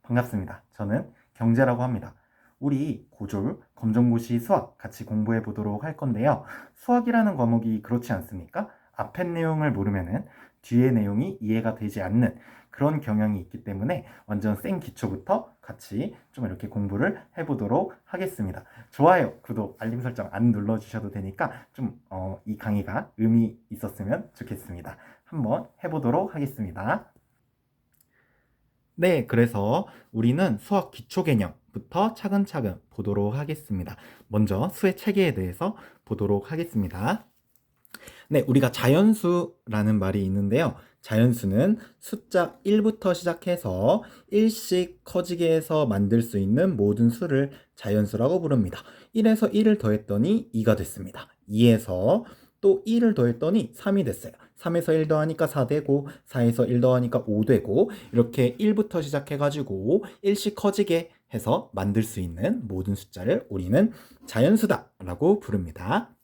반갑습니다. 저는 경제라고 합니다. 우리 고졸, 검정고시 수학 같이 공부해 보도록 할 건데요. 수학이라는 과목이 그렇지 않습니까? 앞에 내용을 모르면은 뒤에 내용이 이해가 되지 않는 그런 경향이 있기 때문에 완전 생 기초부터 같이 좀 이렇게 공부를 해보도록 하겠습니다. 좋아요, 구독, 알림 설정 안 눌러주셔도 되니까 좀 이 강의가 의미 있었으면 좋겠습니다. 한번 해보도록 하겠습니다. 네, 그래서 우리는 수학 기초 개념부터 차근차근 보도록 하겠습니다. 먼저 수의 체계에 대해서 보도록 하겠습니다. 네, 우리가 자연수라는 말이 있는데요. 자연수는 숫자 1부터 시작해서 1씩 커지게 해서 만들 수 있는 모든 수를 자연수라고 부릅니다. 1에서 1을 더했더니 2가 됐습니다. 2에서 또 1을 더했더니 3이 됐어요. 3에서 1 더하니까 4 되고 4에서 1 더하니까 5 되고 이렇게 1부터 시작해가지고 1씩 커지게 해서 만들 수 있는 모든 숫자를 우리는 자연수다라고 부릅니다.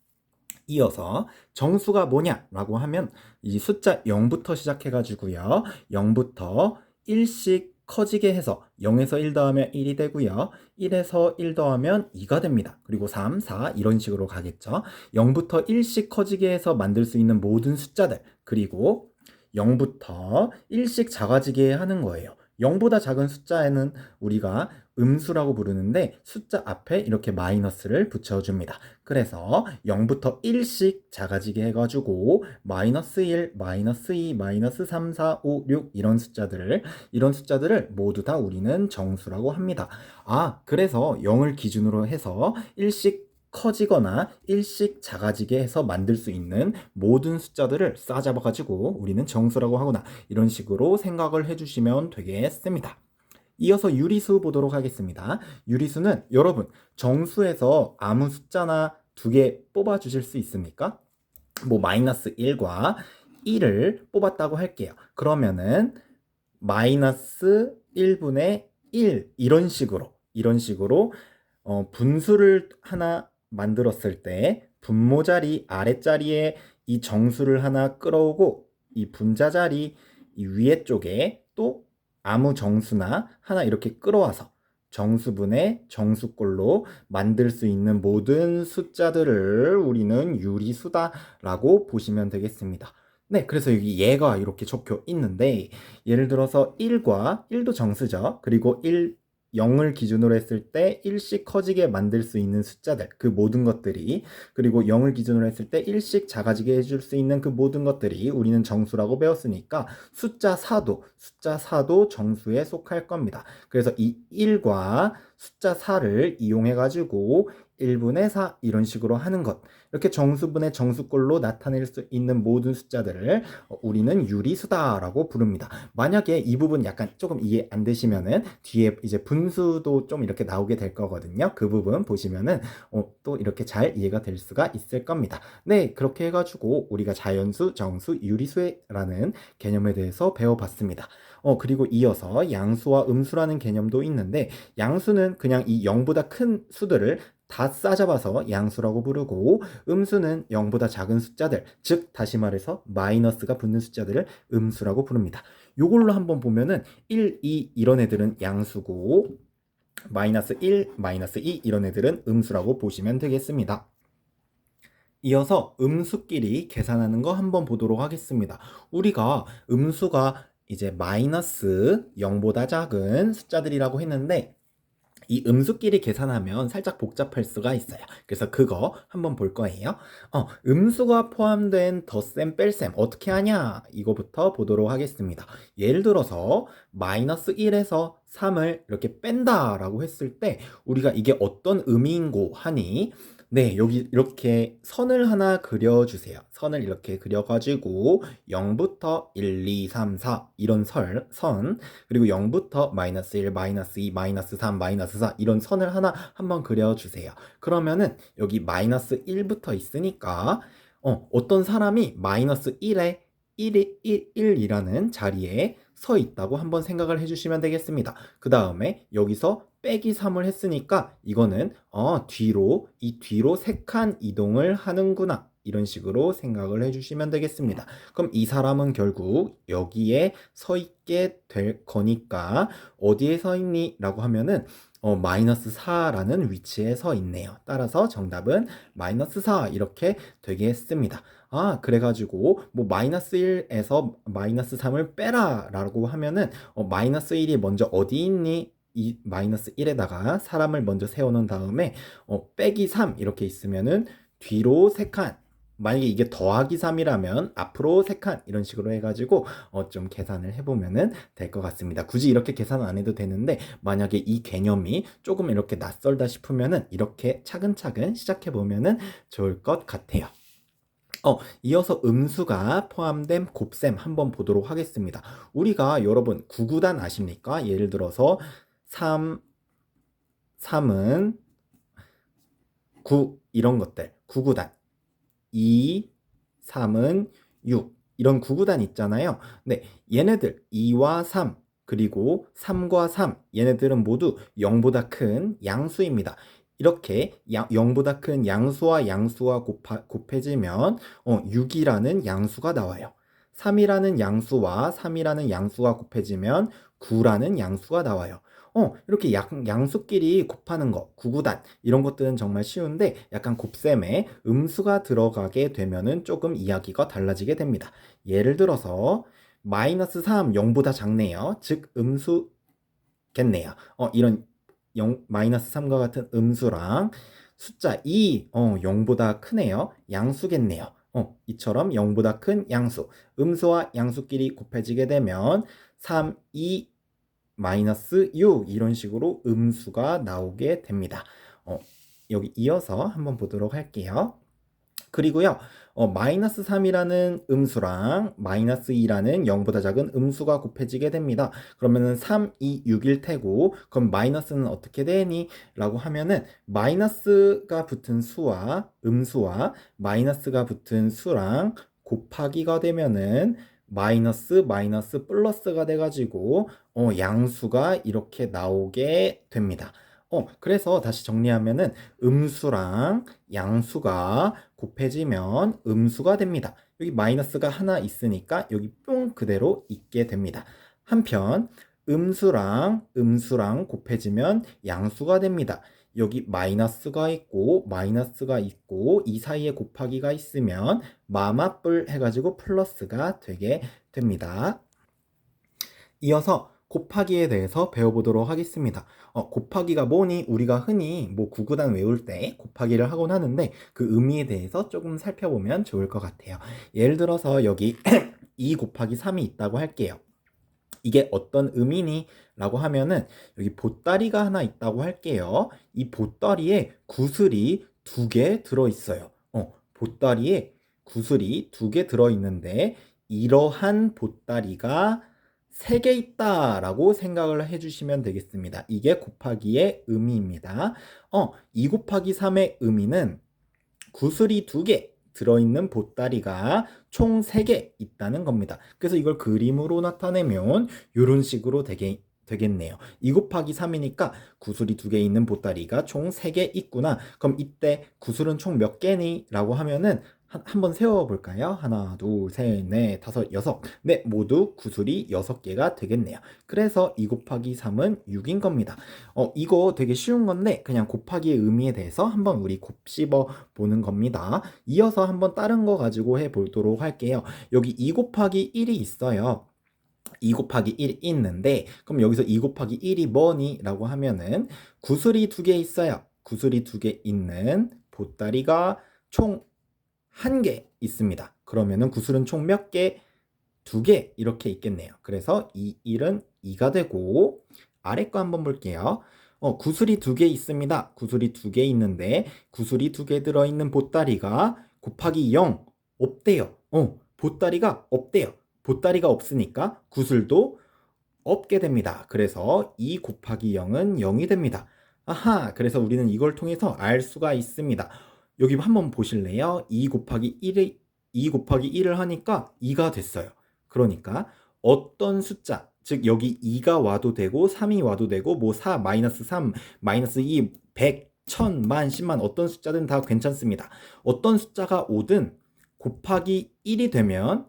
이어서 정수가 뭐냐라고 하면 이 숫자 0부터 시작해가지고요. 0부터 1씩 커지게 해서 0에서 1 더하면 1이 되고요. 1에서 1 더하면 2가 됩니다. 그리고 3, 4 이런 식으로 가겠죠. 0부터 1씩 커지게 해서 만들 수 있는 모든 숫자들 그리고 0부터 1씩 작아지게 하는 거예요. 0보다 작은 숫자에는 우리가 음수라고 부르는데 숫자 앞에 이렇게 마이너스를 붙여줍니다. 그래서 0부터 1씩 작아지게 해가지고 마이너스 1, 마이너스 2, 마이너스 3, 4, 5, 6 이런 숫자들을 모두 다 우리는 정수라고 합니다. 그래서 0을 기준으로 해서 1씩 커지거나 1씩 작아지게 해서 만들 수 있는 모든 숫자들을 싸잡아가지고 우리는 정수라고 하거나 이런 식으로 생각을 해주시면 되겠습니다. 이어서 유리수 보도록 하겠습니다. 유리수는 여러분 정수에서 아무 숫자나 두 개 뽑아 주실 수 있습니까? 뭐 마이너스 1과 1을 뽑았다고 할게요. 그러면은 마이너스 1분의 1 이런 식으로 분수를 하나 만들었을 때 분모 자리 아랫자리에 이 정수를 하나 끌어오고 이 분자 자리 이 위에 쪽에 또 아무 정수나 하나 이렇게 끌어와서 정수분의 정수꼴로 만들 수 있는 모든 숫자들을 우리는 유리수다라고 보시면 되겠습니다. 네, 그래서 여기 얘가 이렇게 적혀 있는데 예를 들어서 1과 1도 정수죠. 그리고 0을 기준으로 했을 때 1씩 커지게 만들 수 있는 숫자들 그 모든 것들이 그리고 0을 기준으로 했을 때 1씩 작아지게 해줄 수 있는 그 모든 것들이 우리는 정수라고 배웠으니까 숫자 4도 정수에 속할 겁니다. 그래서 이 1과 숫자 4를 이용해 가지고 1분의 4 이런 식으로 하는 것 이렇게 정수분의 정수꼴로 나타낼 수 있는 모든 숫자들을 우리는 유리수다라고 부릅니다. 만약에 이 부분 약간 조금 이해 안 되시면은 뒤에 이제 분수도 좀 이렇게 나오게 될 거거든요. 그 부분 보시면은 또 이렇게 잘 이해가 될 수가 있을 겁니다. 네, 그렇게 해가지고 우리가 자연수, 정수, 유리수라는 개념에 대해서 배워봤습니다. 그리고 이어서 양수와 음수라는 개념도 있는데 양수는 그냥 이 0보다 큰 수들을 다 싸잡아서 양수라고 부르고 음수는 0보다 작은 숫자들, 즉 다시 말해서 마이너스가 붙는 숫자들을 음수라고 부릅니다. 요걸로 한번 보면은 1, 2 이런 애들은 양수고 마이너스 1, 마이너스 2 이런 애들은 음수라고 보시면 되겠습니다. 이어서 음수끼리 계산하는 거 한번 보도록 하겠습니다. 우리가 음수가 이제 마이너스 0보다 작은 숫자들이라고 했는데 이 음수끼리 계산하면 살짝 복잡할 수가 있어요. 그래서 그거 한번 볼 거예요. 음수가 포함된 덧셈, 뺄셈 어떻게 하냐? 이거부터 보도록 하겠습니다. 예를 들어서 마이너스 1에서 3을 이렇게 뺀다라고 했을 때 우리가 이게 어떤 의미인고 하니 네, 여기 이렇게 선을 하나 그려주세요. 선을 이렇게 그려가지고 0부터 1, 2, 3, 4 이런 선 그리고 0부터 마이너스 1, 마이너스 2, 마이너스 3, 마이너스 4 이런 선을 하나 한번 그려주세요. 그러면은 여기 마이너스 1부터 있으니까 어떤 사람이 마이너스 1에 1이라는 자리에 서 있다고 한번 생각을 해주시면 되겠습니다. 그 다음에 여기서 빼기 3을 했으니까 이거는 뒤로 3칸 이동을 하는구나 이런 식으로 생각을 해주시면 되겠습니다. 그럼 이 사람은 결국 여기에 서 있게 될 거니까 어디에 서 있니? 라고 하면은 마이너스 4라는 위치에 서 있네요. 따라서 정답은 마이너스 4 이렇게 되겠습니다. 그래가지고 뭐 마이너스 1에서 마이너스 3을 빼라 라고 하면은 마이너스 1이 먼저 어디 있니? 이 마이너스 1에다가 사람을 먼저 세워놓은 다음에 빼기 3 이렇게 있으면은 뒤로 3칸, 만약에 이게 더하기 3이라면 앞으로 3칸 이런 식으로 해가지고 좀 계산을 해보면은 될 것 같습니다. 굳이 이렇게 계산 안 해도 되는데 만약에 이 개념이 조금 이렇게 낯설다 싶으면은 이렇게 차근차근 시작해보면은 좋을 것 같아요. 이어서 음수가 포함된 곱셈 한번 보도록 하겠습니다. 우리가 여러분 구구단 아십니까? 예를 들어서 3은 9 이런 것들 구구단, 2, 3은 6 이런 구구단 있잖아요. 네, 얘네들 2와 3 그리고 3과 3 얘네들은 모두 0보다 큰 양수입니다. 이렇게 0보다 큰 양수와 양수가 곱해지면 6이라는 양수가 나와요. 3이라는 양수와 3이라는 양수가 곱해지면 9라는 양수가 나와요. 이렇게 양수끼리 곱하는 거, 구구단 이런 것들은 정말 쉬운데 약간 곱셈에 음수가 들어가게 되면은 조금 이야기가 달라지게 됩니다. 예를 들어서 마이너스 3, 0보다 작네요. 즉 음수겠네요. 이런 마이너스 3과 같은 음수랑 숫자 2, 0보다 크네요. 양수겠네요. 이처럼 0보다 큰 양수, 음수와 양수끼리 곱해지게 되면 3, 2, 마이너스 6 이런 식으로 음수가 나오게 됩니다. 여기 이어서 한번 보도록 할게요. 그리고요, 마이너스 3이라는 음수랑 마이너스 2라는 0보다 작은 음수가 곱해지게 됩니다. 그러면은 3, 2, 6일 테고, 그럼 마이너스는 어떻게 되니? 라고 하면은 마이너스가 붙은 수와 음수와 마이너스가 붙은 수랑 곱하기가 되면은 마이너스 마이너스 플러스가 돼가지고 양수가 이렇게 나오게 됩니다. 그래서 다시 정리하면은 음수랑 양수가 곱해지면 음수가 됩니다. 여기 마이너스가 하나 있으니까 여기 뿅 그대로 있게 됩니다. 한편 음수랑 곱해지면 양수가 됩니다. 여기 마이너스가 있고 이 사이에 곱하기가 있으면 마마뿔 해가지고 플러스가 되게 됩니다. 이어서 곱하기에 대해서 배워보도록 하겠습니다. 곱하기가 뭐니? 우리가 흔히 뭐 구구단 외울 때 곱하기를 하곤 하는데 그 의미에 대해서 조금 살펴보면 좋을 것 같아요. 예를 들어서 여기 2 곱하기 3이 있다고 할게요. 이게 어떤 의미니? 라고 하면은 여기 보따리가 하나 있다고 할게요. 이 보따리에 구슬이 2개 들어있어요. 보따리에 구슬이 2개 들어있는데 이러한 보따리가 3개 있다라고 생각을 해주시면 되겠습니다. 이게 곱하기의 의미입니다. 2 곱하기 3의 의미는 구슬이 2개 들어있는 보따리가 총 3개 있다는 겁니다. 그래서 이걸 그림으로 나타내면 이런 식으로 되겠네요. 2 곱하기 3이니까 구슬이 2개 있는 보따리가 총 3개 있구나. 그럼 이때 구슬은 총 몇 개니? 라고 하면은 한번 세워볼까요? 하나, 둘, 셋, 넷, 다섯, 여섯. 네, 모두 구슬이 6개가 되겠네요. 그래서 2 곱하기 3은 6인 겁니다. 이거 되게 쉬운 건데 그냥 곱하기의 의미에 대해서 한번 우리 곱씹어 보는 겁니다. 이어서 한번 다른 거 가지고 해보도록 할게요. 여기 2 곱하기 1이 있어요. 2 곱하기 1이 있는데 그럼 여기서 2 곱하기 1이 뭐니? 라고 하면은 구슬이 2개 있어요. 구슬이 2개 있는 보따리가 총 1개 있습니다. 그러면은 구슬은 총 몇 개? 2개 이렇게 있겠네요. 그래서 이 1은 2가 되고 아래 거 한번 볼게요. 구슬이 2개 있습니다. 구슬이 2개 있는데 구슬이 2개 들어있는 보따리가 곱하기 0 없대요. 보따리가 없대요. 보따리가 없으니까 구슬도 없게 됩니다. 그래서 2 곱하기 0은 0이 됩니다. 아하, 그래서 우리는 이걸 통해서 알 수가 있습니다. 여기 한번 보실래요? 2 곱하기 1을 하니까 2가 됐어요. 그러니까 어떤 숫자, 즉 여기 2가 와도 되고 3이 와도 되고 뭐 4, 마이너스 3, 마이너스 2, 100 천, 만, 십만 어떤 숫자든 다 괜찮습니다. 어떤 숫자가 오든 곱하기 1이 되면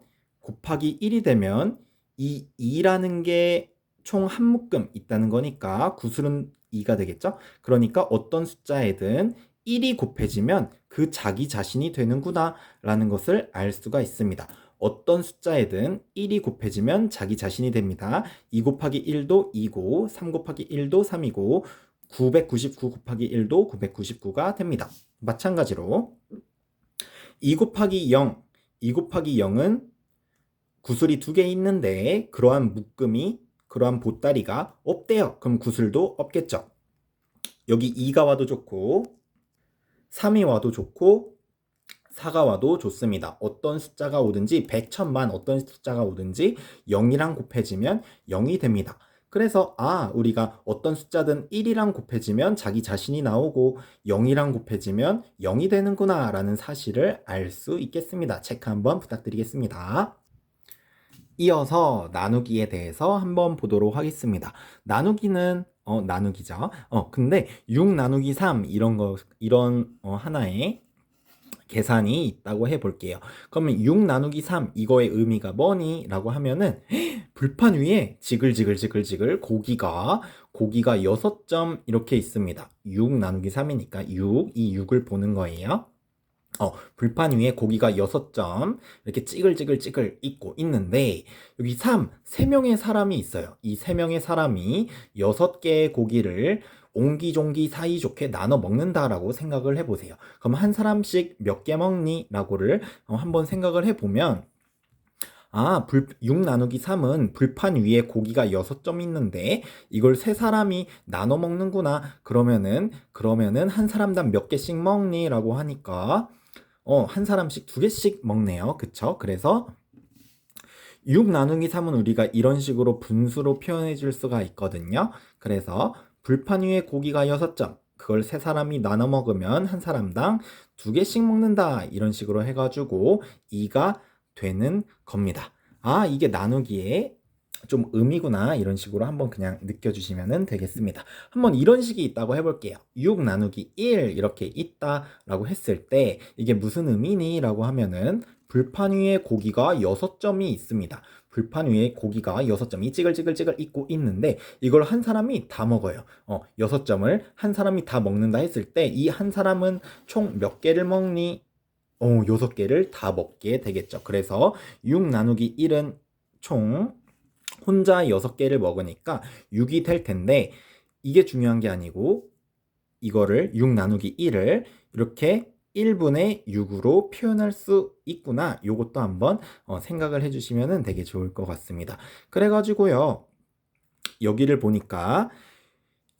이 2라는 게 총 한 묶음 있다는 거니까 구술은 2가 되겠죠? 그러니까 어떤 숫자에든 1이 곱해지면 그 자기 자신이 되는구나 라는 것을 알 수가 있습니다. 어떤 숫자에든 1이 곱해지면 자기 자신이 됩니다. 2 곱하기 1도 2고 3 곱하기 1도 3이고 999 곱하기 1도 999가 됩니다. 마찬가지로 2 곱하기 0, 2 곱하기 0은 구슬이 2개 있는데 그러한 보따리가 없대요. 그럼 구슬도 없겠죠. 여기 2가 와도 좋고 3이 와도 좋고 4가 와도 좋습니다. 어떤 숫자가 오든지 100, 1000만 어떤 숫자가 오든지 0이랑 곱해지면 0이 됩니다. 그래서 우리가 어떤 숫자든 1이랑 곱해지면 자기 자신이 나오고 0이랑 곱해지면 0이 되는구나 라는 사실을 알 수 있겠습니다. 체크 한번 부탁드리겠습니다. 이어서 나누기에 대해서 한번 보도록 하겠습니다. 나누기는 나누기죠. 근데 6 나누기 3 이런 하나의 계산이 있다고 해볼게요. 그러면 6 나누기 3 이거의 의미가 뭐니? 라고 하면은 불판 위에 지글지글 고기가 6점 이렇게 있습니다. 6 나누기 3이니까 이 6을 보는 거예요. 불판 위에 고기가 6점 이렇게 찌글찌글 있고 있는데 여기 3명의 사람이 있어요. 이 3명의 사람이 6개의 고기를 옹기종기 사이좋게 나눠 먹는다라고 생각을 해보세요. 그럼 한 사람씩 몇 개 먹니? 라고를 한번 생각을 해보면 6 나누기 3은 불판 위에 고기가 6점 있는데 이걸 3사람이 나눠 먹는구나. 그러면은 한 사람당 몇 개씩 먹니? 라고 하니까 한 사람씩 2개씩 먹네요. 그쵸? 그래서 6 나누기 3은 우리가 이런 식으로 분수로 표현해 줄 수가 있거든요. 그래서 불판 위에 고기가 6점, 그걸 3사람이 나눠 먹으면 한 사람당 2개씩 먹는다. 이런 식으로 해가지고 2가 되는 겁니다. 이게 나누기의 좀 의미구나. 이런 식으로 한번 그냥 느껴주시면 되겠습니다. 한번 이런 식이 있다고 해볼게요. 6 나누기 1 이렇게 있다라고 했을 때 이게 무슨 의미니? 라고 하면은 불판 위에 고기가 6점이 있습니다. 불판 위에 고기가 6점이 찌글찌글 있고 있는데 이걸 한 사람이 다 먹어요. 6점을 한 사람이 다 먹는다 했을 때 이 한 사람은 총 몇 개를 먹니? 6개를 다 먹게 되겠죠. 그래서 6 나누기 1은 총 혼자 6개를 먹으니까 6이 될 텐데 이게 중요한 게 아니고 이거를 6 나누기 1을 이렇게 1분의 6으로 표현할 수 있구나. 요것도 한번 생각을 해주시면 되게 좋을 것 같습니다. 그래가지고요. 여기를 보니까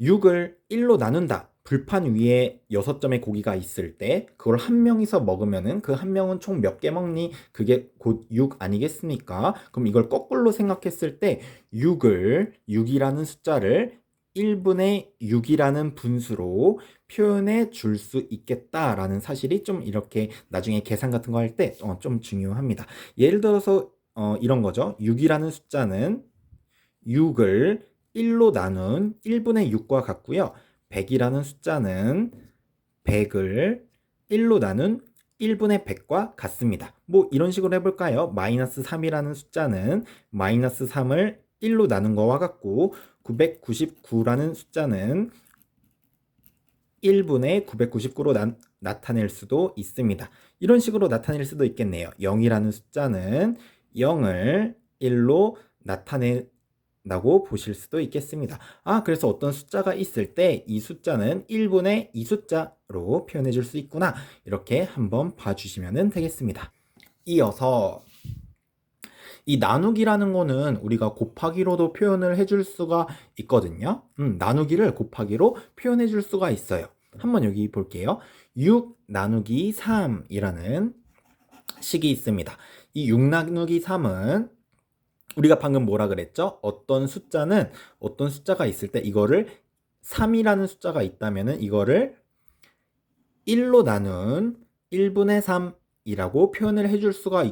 6을 1로 나눈다. 불판 위에 6점의 고기가 있을 때 그걸 한 명이서 먹으면은 그 한 명은 총 몇 개 먹니? 그게 곧 6 아니겠습니까? 그럼 이걸 거꾸로 생각했을 때 6이라는 숫자를 1분의 6이라는 분수로 표현해 줄 수 있겠다라는 사실이 좀 이렇게 나중에 계산 같은 거 할 때 좀 중요합니다. 예를 들어서 이런 거죠. 6이라는 숫자는 6을 1로 나눈 1분의 6과 같고요. 100이라는 숫자는 100을 1로 나눈 1분의 100과 같습니다. 뭐 이런 식으로 해볼까요? 마이너스 3이라는 숫자는 마이너스 3을 1로 나눈 거와 같고 999라는 숫자는 1분의 999로 나타낼 수도 있습니다. 이런 식으로 나타낼 수도 있겠네요. 0이라는 숫자는 0을 1로 나타낸다고 보실 수도 있겠습니다. 그래서 어떤 숫자가 있을 때 이 숫자는 1분의 2 숫자로 표현해 줄 수 있구나. 이렇게 한번 봐주시면 되겠습니다. 이어서 이 나누기라는 거는 우리가 곱하기로도 표현을 해줄 수가 있거든요. 나누기를 곱하기로 표현해 줄 수가 있어요. 한번 여기 볼게요. 6 나누기 3이라는 식이 있습니다. 이 6 나누기 3은 우리가 방금 뭐라 그랬죠? 어떤 숫자가 있을 때 이거를 3이라는 숫자가 있다면은 이거를 1로 나눈 1분의 3이라고 표현을 해줄 수가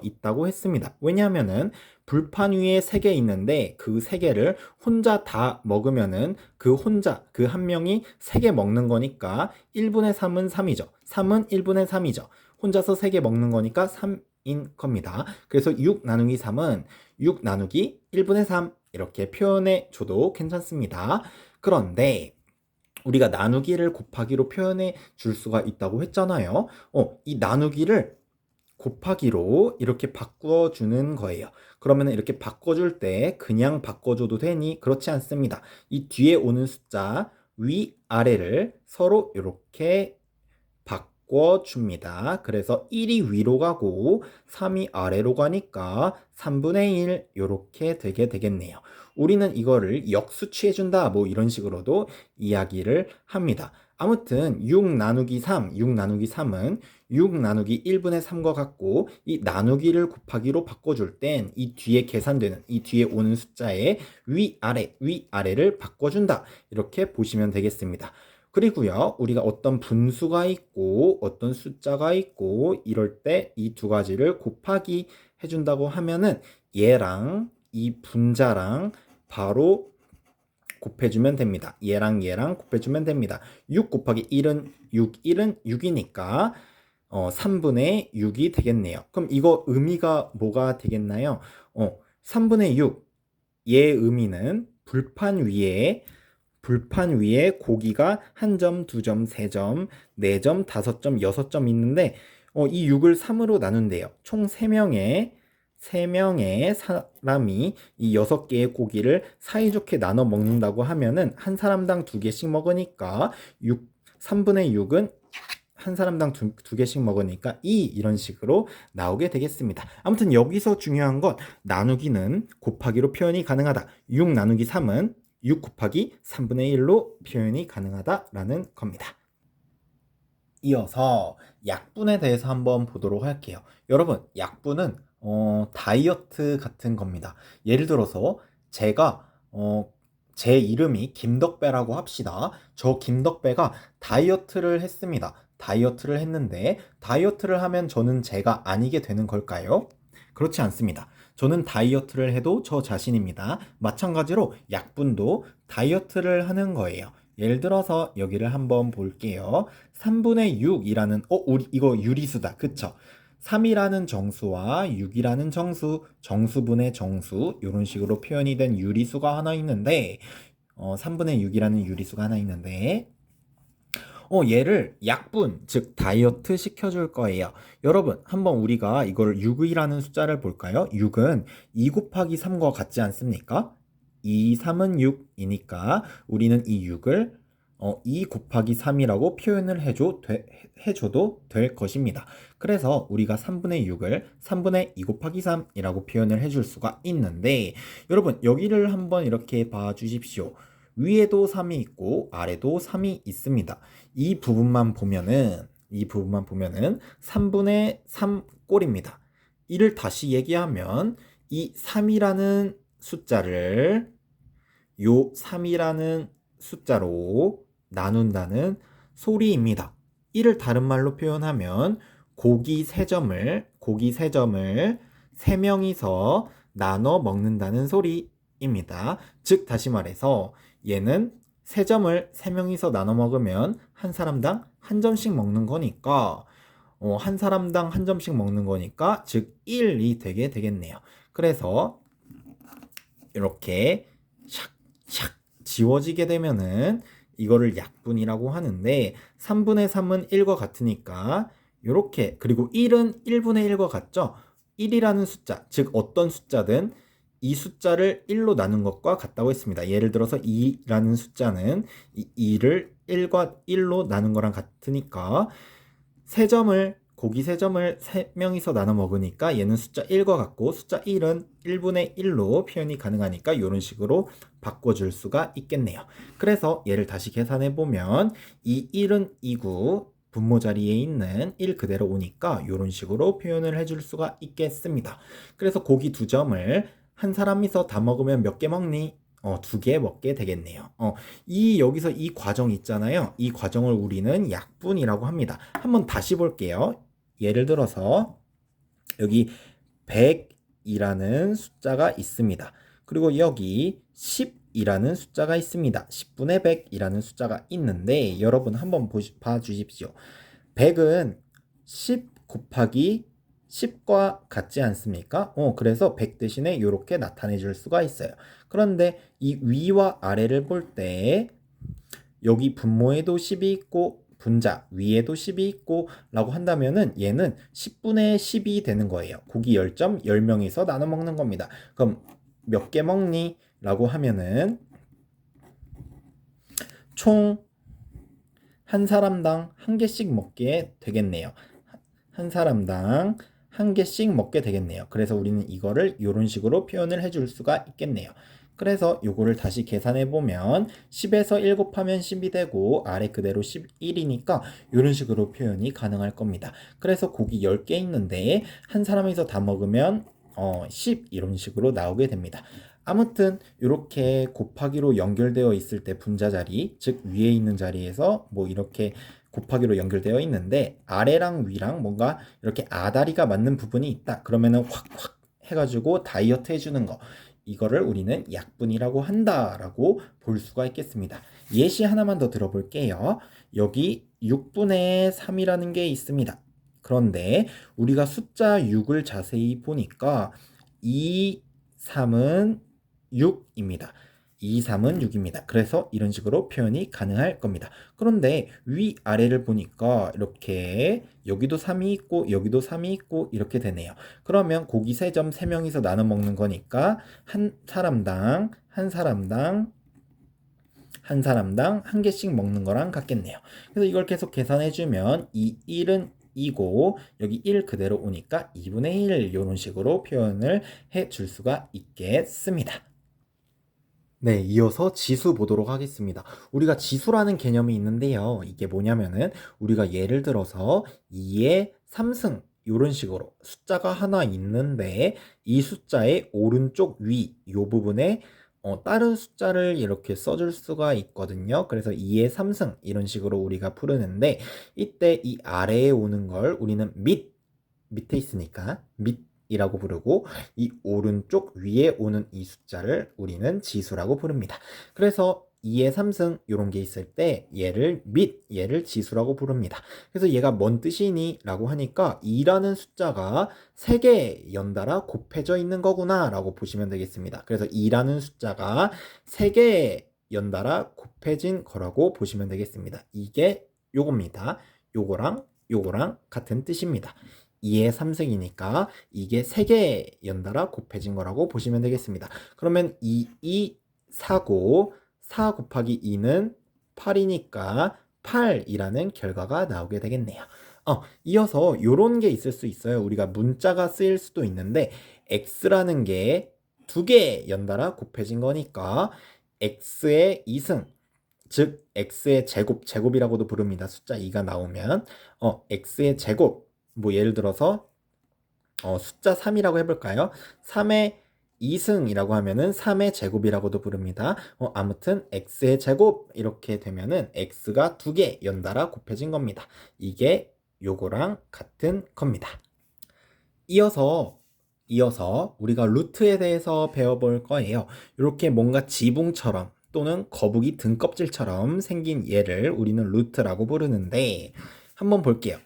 있다고 했습니다. 왜냐하면은 불판 위에 3개 있는데 그 3개를 혼자 다 먹으면은 그 한 명이 3개 먹는 거니까 1분의 3은 3이죠. 3은 1분의 3이죠. 혼자서 3개 먹는 거니까 3인 겁니다. 그래서 6 나누기 3은 6 나누기 1분의 3 이렇게 표현해 줘도 괜찮습니다. 그런데 우리가 나누기를 곱하기로 표현해 줄 수가 있다고 했잖아요. 이 나누기를 곱하기로 이렇게 바꿔주는 거예요. 그러면 이렇게 바꿔줄 때 그냥 바꿔줘도 되니? 그렇지 않습니다. 이 뒤에 오는 숫자 위아래를 서로 이렇게 바꿔줍니다. 그래서 1이 위로 가고 3이 아래로 가니까 3분의 1 이렇게 되게 되겠네요. 우리는 이거를 역수취해준다 뭐 이런 식으로도 이야기를 합니다. 아무튼 6 나누기 3은 6 나누기 1분의 3과 같고 이 나누기를 곱하기로 바꿔줄 땐 이 뒤에 계산되는 이 뒤에 오는 숫자의 위아래를 바꿔준다. 이렇게 보시면 되겠습니다. 그리고요, 우리가 어떤 분수가 있고 어떤 숫자가 있고 이럴 때 이 두 가지를 곱하기 해준다고 하면은 얘랑 이 분자랑 바로 곱해주면 됩니다. 얘랑 곱해주면 됩니다. 6 곱하기 1은 1은 6이니까 3분의 6이 되겠네요. 그럼 이거 의미가 뭐가 되겠나요? 3분의 6, 얘 의미는 불판 위에 고기가 1점, 2점, 3점, 4점, 5점, 6점 있는데 이 6을 3으로 나눈대요. 총 3명의 사람이 이 6개의 고기를 사이좋게 나눠 먹는다고 하면은 한 사람당 2개씩 먹으니까 3분의 6은 한 사람당 두 개씩 먹으니까 2 이런 식으로 나오게 되겠습니다. 아무튼 여기서 중요한 건 나누기는 곱하기로 표현이 가능하다. 6 나누기 3은 6 곱하기 3분의 1로 표현이 가능하다라는 겁니다. 이어서 약분에 대해서 한번 보도록 할게요. 여러분, 약분은 다이어트 같은 겁니다. 예를 들어서 제가 제 이름이 김덕배라고 합시다. 저 김덕배가 다이어트를 했습니다. 다이어트를 했는데 다이어트를 하면 저는 제가 아니게 되는 걸까요? 그렇지 않습니다. 저는 다이어트를 해도 저 자신입니다. 마찬가지로 약분도 다이어트를 하는 거예요. 예를 들어서 여기를 한번 볼게요. 3분의 6이라는 우리 이거 유리수다. 그쵸? 3이라는 정수와 6이라는 정수분의 정수 이런 식으로 표현이 된 유리수가 하나 있는데 3분의 6이라는 유리수가 하나 있는데 얘를 약분, 즉 다이어트 시켜줄 거예요. 여러분, 한번 우리가 이걸 6이라는 숫자를 볼까요? 6은 2 곱하기 3과 같지 않습니까? 2, 3은 6이니까 우리는 이 6을 2 곱하기 3이라고 표현을 해줘도 될 것입니다. 그래서 우리가 3분의 6을 3분의 2 곱하기 3이라고 표현을 해줄 수가 있는데 여러분, 여기를 한번 이렇게 봐주십시오. 위에도 3이 있고 아래도 3이 있습니다. 이 부분만 보면은 3분의 3 꼴입니다. 이를 다시 얘기하면 이 3이라는 숫자를 요 3이라는 숫자로 나눈다는 소리입니다. 이를 다른 말로 표현하면 고기 3점을 3명이서 나눠 먹는다는 소리입니다. 즉 다시 말해서 얘는 3점을 3명이서 나눠 먹으면 한 사람당 한 점씩 먹는 거니까 한 사람당 한 점씩 먹는 거니까 즉 1이 되게 되겠네요. 그래서 이렇게 샥샥 지워지게 되면은 이거를 약분이라고 하는데 3분의 3은 1과 같으니까 이렇게 그리고 1은 1분의 1과 같죠? 1이라는 숫자, 즉 어떤 숫자든 이 숫자를 1로 나눈 것과 같다고 했습니다. 예를 들어서 2라는 숫자는 이 2를 1과 1로 나눈 거랑 같으니까 고기 3점을 3명이서 나눠 먹으니까 얘는 숫자 1과 같고 숫자 1은 1분의 1로 표현이 가능하니까 이런 식으로 바꿔줄 수가 있겠네요. 그래서 얘를 다시 계산해 보면 이 1은 2구 분모 자리에 있는 1 그대로 오니까 이런 식으로 표현을 해줄 수가 있겠습니다. 그래서 고기 2점을 한 사람이서 다 먹으면 몇 개 먹니? 2개 먹게 되겠네요. 여기서 이 과정 있잖아요. 이 과정을 우리는 약분이라고 합니다. 한번 다시 볼게요. 예를 들어서 여기 100이라는 숫자가 있습니다. 그리고 여기 10이라는 숫자가 있습니다. 10분의 100이라는 숫자가 있는데 여러분 한번 봐주십시오. 100은 10 곱하기 10과 같지 않습니까? 그래서 100 대신에 이렇게 나타내 줄 수가 있어요. 그런데 이 위와 아래를 볼 때 여기 분모에도 10이 있고 분자 위에도 10이 있고 라고 한다면은 얘는 10분의 10이 되는 거예요. 고기 10점 10명이서 나눠 먹는 겁니다. 그럼 몇 개 먹니? 라고 하면은 총 한 사람당 한 개씩 먹게 되겠네요. 한 사람당 한 개씩 먹게 되겠네요. 그래서 우리는 이거를 이런 식으로 표현을 해줄 수가 있겠네요. 그래서 요거를 다시 계산해 보면 10에서 1 곱하면 10이 되고 아래 그대로 11이니까 이런 식으로 표현이 가능할 겁니다. 그래서 고기 10개 있는데 한 사람에서 다 먹으면 10 이런 식으로 나오게 됩니다. 아무튼 이렇게 곱하기로 연결되어 있을 때 분자 자리, 즉 위에 있는 자리에서 뭐 이렇게 곱하기로 연결되어 있는데 아래랑 위랑 뭔가 이렇게 아다리가 맞는 부분이 있다. 그러면은 확확 해가지고 다이어트 해주는 거. 이거를 우리는 약분이라고 한다라고 볼 수가 있겠습니다. 예시 하나만 더 들어볼게요. 여기 6분의 3이라는 게 있습니다. 그런데 우리가 숫자 6을 자세히 보니까 2, 3은 6입니다. 2, 3은 6입니다. 그래서 이런 식으로 표현이 가능할 겁니다. 그런데 위아래를 보니까 이렇게 여기도 3이 있고 여기도 3이 있고 이렇게 되네요. 그러면 고기 3점 3명이서 나눠 먹는 거니까 한 사람당 한 개씩 먹는 거랑 같겠네요. 그래서 이걸 계속 계산해주면 이 1은 2고 여기 1 그대로 오니까 2분의 1 이런 식으로 표현을 해줄 수가 있겠습니다. 네, 이어서 지수 보도록 하겠습니다. 우리가 지수라는 개념이 있는데요. 이게 뭐냐면은 우리가 예를 들어서 2의 3승 이런 식으로 숫자가 하나 있는데 이 숫자의 오른쪽 위 이 부분에 다른 숫자를 이렇게 써줄 수가 있거든요. 그래서 2의 3승 이런 식으로 우리가 푸르는데 이때 이 아래에 오는 걸 우리는 밑에 있으니까 이라고 부르고 이 오른쪽 위에 오는 이 숫자를 우리는 지수라고 부릅니다. 그래서 2의 3승 이런 게 있을 때 얘를 얘를 지수라고 부릅니다. 그래서 얘가 뭔 뜻이니? 라고 하니까 2라는 숫자가 3개 연달아 곱해져 있는 거구나 라고 보시면 되겠습니다. 그래서 2라는 숫자가 3개 연달아 곱해진 거라고 보시면 되겠습니다. 이게 요겁니다. 요거랑 같은 뜻입니다. 2의 3승이니까 이게 3개 연달아 곱해진 거라고 보시면 되겠습니다. 그러면 2, 4고 4 곱하기 2는 8이니까 8이라는 결과가 나오게 되겠네요. 이어서 이런 게 있을 수 있어요. 우리가 문자가 쓰일 수도 있는데 x라는 게 2개 연달아 곱해진 거니까 x의 2승 즉 x의 제곱이라고도 부릅니다. 숫자 2가 나오면 x의 제곱 뭐 예를 들어서 숫자 3이라고 해볼까요? 3의 2승이라고 하면은 3의 제곱이라고도 부릅니다. 아무튼 x의 제곱 이렇게 되면은 x가 2개 연달아 곱해진 겁니다. 이게 요거랑 같은 겁니다. 이어서 우리가 루트에 대해서 배워볼 거예요. 이렇게 뭔가 지붕처럼 또는 거북이 등껍질처럼 생긴 얘를 우리는 루트라고 부르는데 한번 볼게요.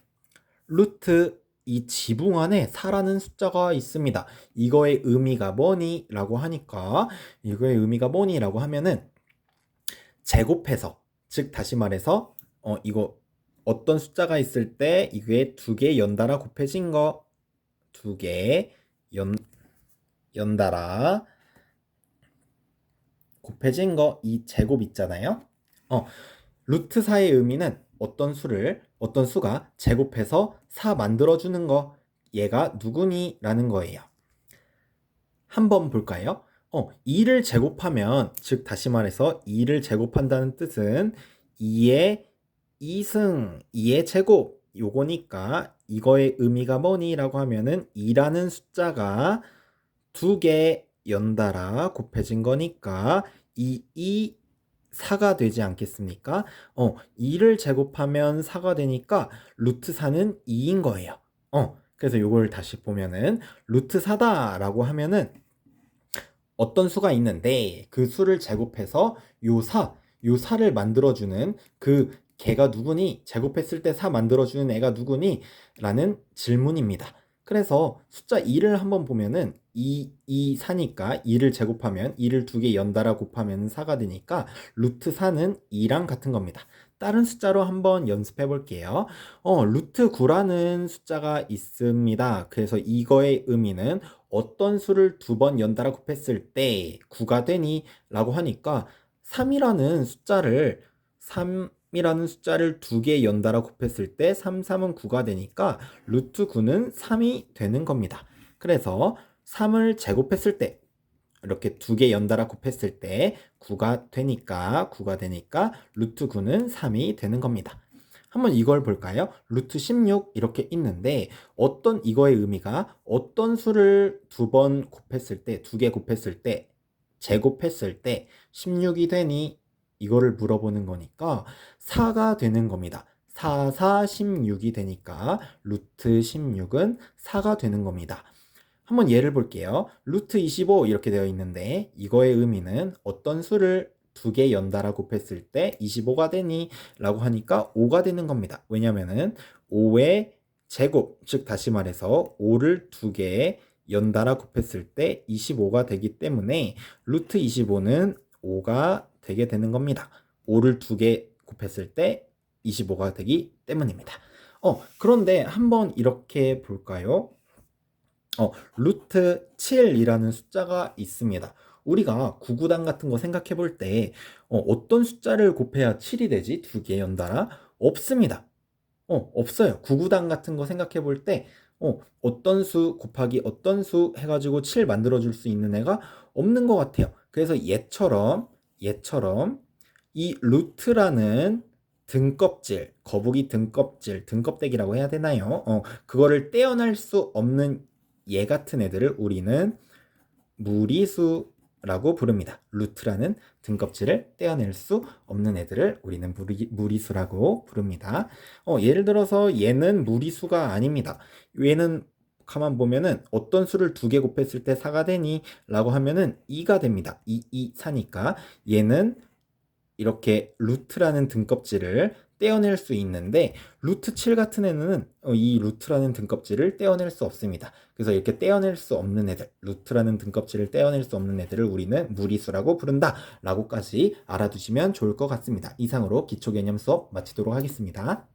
루트 이 지붕 안에 4라는 숫자가 있습니다. 이거의 의미가 뭐니? 라고 하니까 이거의 의미가 뭐니? 라고 하면은 제곱해서 즉 다시 말해서 이거 어떤 숫자가 있을 때 이게 2개 연달아 곱해진 거 2개 연달아 곱해진 거 이 제곱 있잖아요. 루트 4의 의미는 어떤 수가 제곱해서 4 만들어주는 거, 얘가 누구니? 라는 거예요. 한번 볼까요? 2를 제곱하면, 즉 다시 말해서 2를 제곱한다는 뜻은 2의 2승, 2의 제곱, 요거니까 이거의 의미가 뭐니? 라고 하면은 2라는 숫자가 2개 연달아 곱해진 거니까 이 4가 되지 않겠습니까? 2를 제곱하면 4가 되니까 루트 4는 2인 거예요. 그래서 이걸 다시 보면은 루트 4다라고 하면은 어떤 수가 있는데 그 수를 제곱해서 요 4를 만들어주는 그 걔가 누구니? 제곱했을 때 4 만들어주는 애가 누구니? 라는 질문입니다. 그래서 숫자 2를 한번 보면은 4니까 2를 제곱하면 2를 2개 연달아 곱하면 4가 되니까 루트 4는 2랑 같은 겁니다. 다른 숫자로 한번 연습해 볼게요. 루트 9라는 숫자가 있습니다. 그래서 이거의 의미는 어떤 수를 두 번 연달아 곱했을 때 9가 되니? 라고 하니까 3이라는 숫자를 두 개 연달아 곱했을 때 3, 3은 9가 되니까 루트 9는 3이 되는 겁니다. 그래서 3을 제곱했을 때 이렇게 두 개 연달아 곱했을 때 9가 되니까 루트 9는 3이 되는 겁니다. 한번 이걸 볼까요? 루트 16 이렇게 있는데 이거의 의미가 어떤 수를 두 번 곱했을 때, 두 개 곱했을 때, 제곱했을 때 16이 되니? 이거를 물어보는 거니까 4가 되는 겁니다. 4, 4, 16이 되니까 루트 16은 4가 되는 겁니다. 한번 예를 볼게요. 루트 25 이렇게 되어 있는데 이거의 의미는 어떤 수를 두 개 연달아 곱했을 때 25가 되니? 라고 하니까 5가 되는 겁니다. 왜냐면은 5의 제곱, 즉 다시 말해서 5를 두 개 연달아 곱했을 때 25가 되기 때문에 루트 25는 5가 되게 되는 겁니다. 5를 두 개 곱했을 때 25가 되기 때문입니다. 그런데 한번 이렇게 볼까요? 루트 7이라는 숫자가 있습니다. 우리가 구구단 같은 거 생각해 볼 때, 어떤 숫자를 곱해야 7이 되지? 두 개 연달아? 없습니다. 없어요. 구구단 같은 거 생각해 볼 때, 어떤 수 곱하기 어떤 수 해가지고 7 만들어줄 수 있는 애가 없는 것 같아요. 그래서 얘처럼 이 루트라는 등껍질, 거북이 등껍질, 등껍데기라고 해야 되나요? 그거를 떼어낼 수 없는 얘 같은 애들을 우리는 무리수라고 부릅니다. 루트라는 등껍질을 떼어낼 수 없는 애들을 우리는 무리수라고 부릅니다. 예를 들어서 얘는 무리수가 아닙니다. 얘는 가만 보면은 어떤 수를 두 개 곱했을 때 4가 되니? 라고 하면은 2가 됩니다. 4니까 얘는 이렇게 루트라는 등껍질을 떼어낼 수 있는데 루트 7 같은 애는 이 루트라는 등껍질을 떼어낼 수 없습니다. 그래서 이렇게 떼어낼 수 없는 애들, 루트라는 등껍질을 떼어낼 수 없는 애들을 우리는 무리수라고 부른다 라고까지 알아두시면 좋을 것 같습니다. 이상으로 기초개념 수업 마치도록 하겠습니다.